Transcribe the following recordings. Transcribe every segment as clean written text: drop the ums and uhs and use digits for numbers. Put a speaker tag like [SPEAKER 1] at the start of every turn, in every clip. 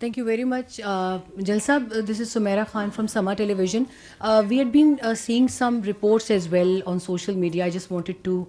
[SPEAKER 1] Thank you very much. Jalsa, this is Sumaira Khan from Sama Television. We had been seeing some reports as well on social media. I just wanted to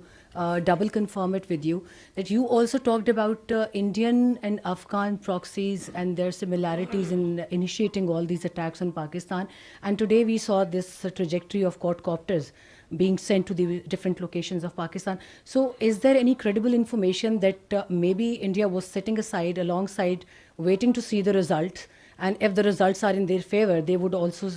[SPEAKER 1] double confirm it with you that you also talked about Indian and Afghan proxies and their similarities in initiating all these attacks on Pakistan. And today we saw this trajectory of quadcopters being sent to the different locations of Pakistan. So, is there any credible information that maybe India was sitting aside alongside, waiting to see the results? And if the results are in their favor, they would also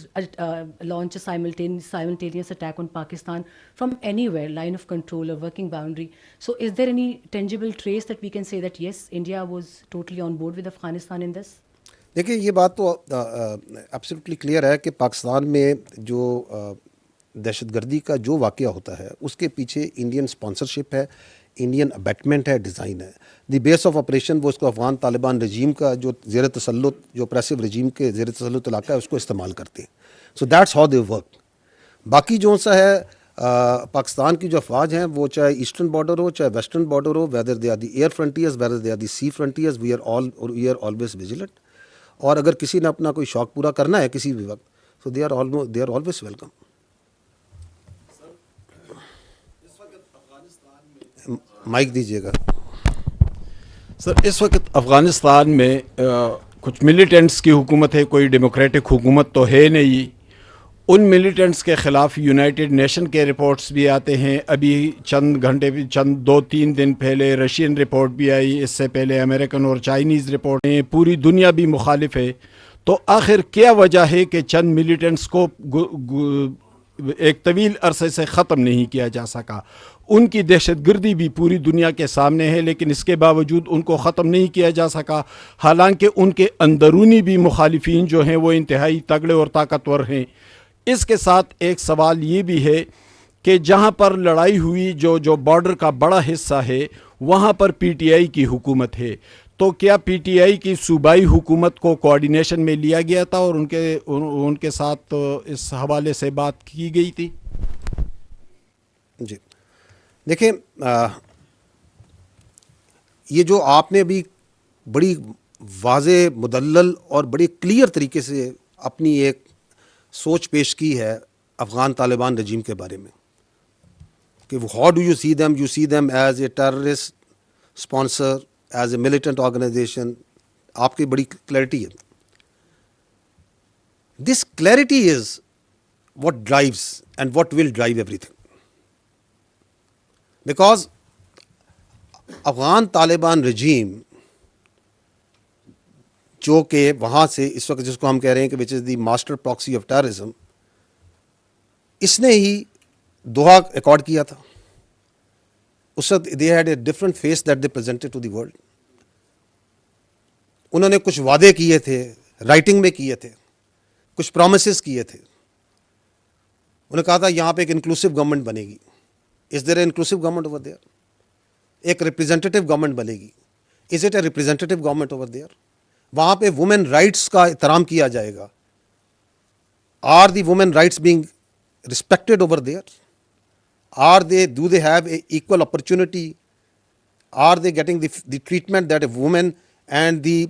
[SPEAKER 1] launch a simultaneous attack on Pakistan from anywhere, line of control or working boundary. So, is there any tangible trace that we can say that yes, India was totally on board with Afghanistan in this?
[SPEAKER 2] देखिए ये बात तो absolutely clear है कि पाकिस्तान में जो दहशतगर्दी का जो वाक़या होता है उसके पीछे इंडियन स्पॉन्सरशिप है, इंडियन अबैटमेंट है, डिज़ाइन है. द बेस ऑफ ऑपरेशन वो उसको अफ़गान तालिबान रजीम का जो ज़ेर तसल्लुत जो ऑपरेसिव रजीम के ज़ेर तसल्लुत इलाका है उसको इस्तेमाल करते हैं. So that's how they work. बाकी जो सा है पाकिस्तान की जो अफवाज हैं वो चाहे ईस्टर्न बॉर्डर हो चाहे वेस्टर्न बॉर्डर हो, whether they are the air frontiers whether they are the sea frontiers, we are always vigilant. और अगर किसी ने अपना कोई शौक़ पूरा करना है किसी भी वक्त, so they are always welcome. Mic दीजिएगा
[SPEAKER 3] सर. इस वक्त अफ़गानिस्तान में कुछ मिलिटेंट्स की हुकूमत है, कोई डेमोक्रेटिक हुकूमत तो है नहीं. उन मिलिटेंट्स के ख़िलाफ़ यूनाइटेड नेशन के रिपोर्ट्स भी आते हैं. अभी चंद 2-3 दिन पहले रशियन रिपोर्ट भी आई, इससे पहले अमेरिकन और चाइनीज़ रिपोर्ट हैं. पूरी दुनिया भी मुखालिफ है. तो आखिर क्या वजह है कि चंद मिलिटेंट्स को एक तवील अरसे से ख़त्म नहीं किया जा सका? उनकी दहशतगर्दी भी पूरी दुनिया के सामने है, लेकिन इसके बावजूद उनको ख़त्म नहीं किया जा सका. हालांकि उनके अंदरूनी भी मुखालिफिन जो हैं वो इंतहाई तगड़े और ताकतवर हैं. इसके साथ एक सवाल ये भी है कि जहाँ पर लड़ाई हुई, जो बॉर्डर का बड़ा हिस्सा है, वहाँ पर पीटीआई की हुकूमत है. तो क्या पीटीआई की सूबाई हुकूमत को कोऑर्डिनेशन में लिया गया था और उनके साथ इस हवाले से बात की गई थी?
[SPEAKER 2] जी देखिए, ये जो आपने अभी बड़ी वाज़े मुदल्लल और बड़ी क्लियर तरीके से अपनी एक सोच पेश की है अफ़गान तालिबान रजीम के बारे में कि how do you see them as a terrorist sponsor, as a militant organisation. आपकी बड़ी क्लैरिटी है. This clarity is what drives and what will drive everything. Because Afghan Taliban regime जो कि वहाँ से इस वक्त जिसको हम कह रहे हैं कि which is the master proxy of terrorism, इसने ही दोहा अकॉर्ड किया था. उस वक्त they had a different face that they presented to the world. उन्होंने कुछ वादे किए थे, राइटिंग में किए थे, कुछ प्रोमिसेस किए थे. उन्होंने कहा था यहाँ पे एक इंक्लूसिव गवर्नमेंट बनेगी. Is there inclusive government over there? एक रिप्रेजेंटेटिव गवर्नमेंट बनेगी. Is it a representative government over there? वहाँ पे वुमेन राइट्स का एहतराम किया जाएगा. Are the women rights being respected over there? Do they have a equal opportunity? Are they getting the treatment that a women and the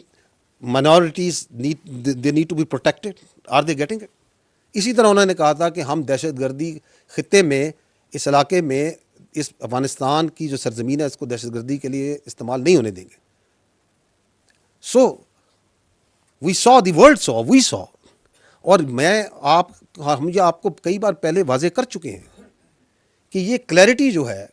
[SPEAKER 2] minorities need to be protected? Are they getting it? इसी तरह उन्होंने कहा था कि हम दहशतगर्दी खित्ते में, इस इलाके में, इस अफ़गानिस्तान की जो सरजमीन है इसको दहशतगर्दी के लिए इस्तेमाल नहीं होने देंगे. So we saw, the world saw, we saw. और हम ये आपको कई बार पहले वाजे कर चुके हैं कि ये क्लैरिटी जो है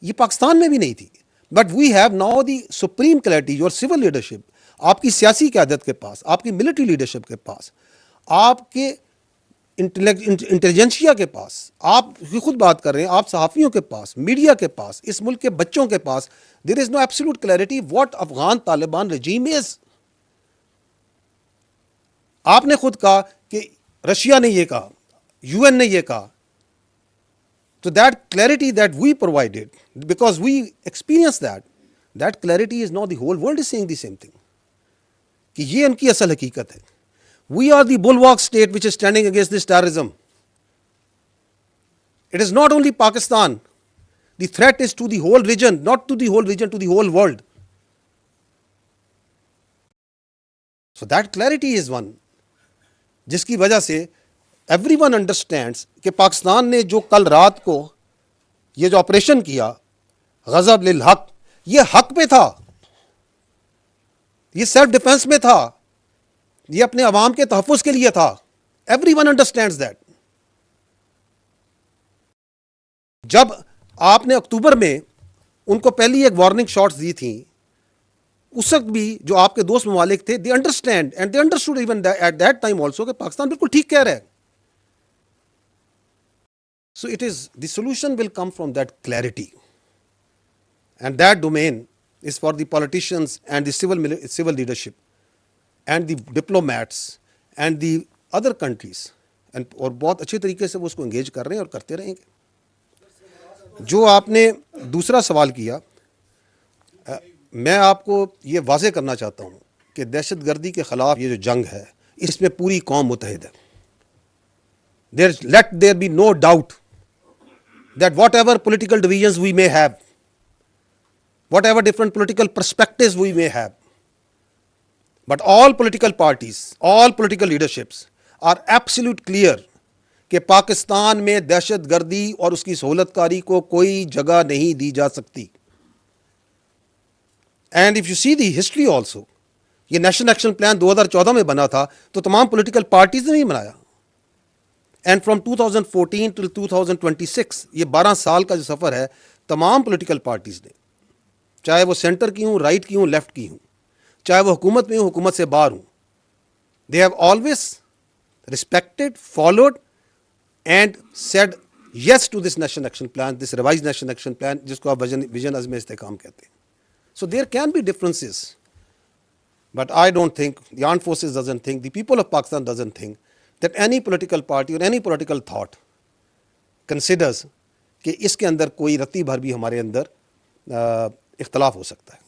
[SPEAKER 2] ये पाकिस्तान में भी नहीं थी. But we have now the supreme clarity. Your civil leadership, आपकी सियासी क़यादत के पास, आपकी मिलिट्री लीडरशिप के पास, आपके इंटेलिजेंसिया के पास, आप खुद बात कर रहे हैं, आप सहाफ़ियों के पास, मीडिया के पास, इस मुल्क के बच्चों के पास, there is no absolute clarity what Afghan Taliban regime is. आपने खुद कहा कि रशिया ने ये कहा, यूएन ने ये कहा. तो that clarity that we provided because we experience that clarity is not the whole world is saying the same thing कि ये उनकी असल हकीकत है. We are the bulwark state which is standing against this terrorism. It is not only Pakistan. The threat is to the whole region, not to the whole region, to the whole world. So that clarity is one, جس کی وجہ سے every one understands کہ پاکستان نے جو کل رات کو یہ جو آپریشن کیا غضب للحق، یہ حق پہ تھا، یہ سیلف ڈیفenس میں تھا، یہ اپنے عوام کے تحفظ کے لیے تھا. Every one understands that. جب آپ نے اکتوبر میں ان کو پہلی ایک وارننگ شاٹس دی تھیں، اس وقت بھی جو آپ کے دوست ممالک تھے، they understand and they understood even at that time also کہ پاکستان بالکل ٹھیک کہہ رہا ہے. So it is the solution will come from that clarity and that domain is for the politicians and the civil leadership and the diplomats and the other countries, اور بہت اچھے طریقے سے وہ اس کو انگیج کر رہے ہیں اور کرتے رہیں گے. جو آپ نے دوسرا سوال کیا، میں آپ کو یہ واضح کرنا چاہتا ہوں کہ دہشت گردی کے خلاف یہ جو جنگ ہے، اس میں پوری قوم متحد ہے. Let there be no doubt that whatever political divisions we may have, whatever different political perspectives we may have, but all political parties, all political leaderships are absolute clear کہ پاکستان میں دہشت گردی اور اس کی سہولت کاری کو کوئی جگہ نہیں دی جا سکتی. And if you see the history also, یہ نیشنل ایکشن پلان 2014 میں بنا تھا تو تمام پولیٹیکل پارٹیز نے نہیں بنایا. اینڈ فرام 2014 ٹل 2026 یہ 12 سال کا جو سفر ہے، تمام پولیٹیکل پارٹیز نے، چاہے وہ سینٹر کی ہوں، رائٹ کی ہوں، لیفٹ کی ہوں، چاہے وہ حکومت میں ہوں، حکومت سے باہر ہوں، they have always respected, followed and said yes to this national action plan, this revised national action plan, جس کو آپ vision عزم استحکام کہتے ہیں. So there can be differences, but I don't think, the armed forces doesn't think, the people of Pakistan doesn't think that any political party or any political thought considers کہ اس کے اندر کوئی رتی بھر بھی ہمارے اندر اختلاف ہو سکتا ہے.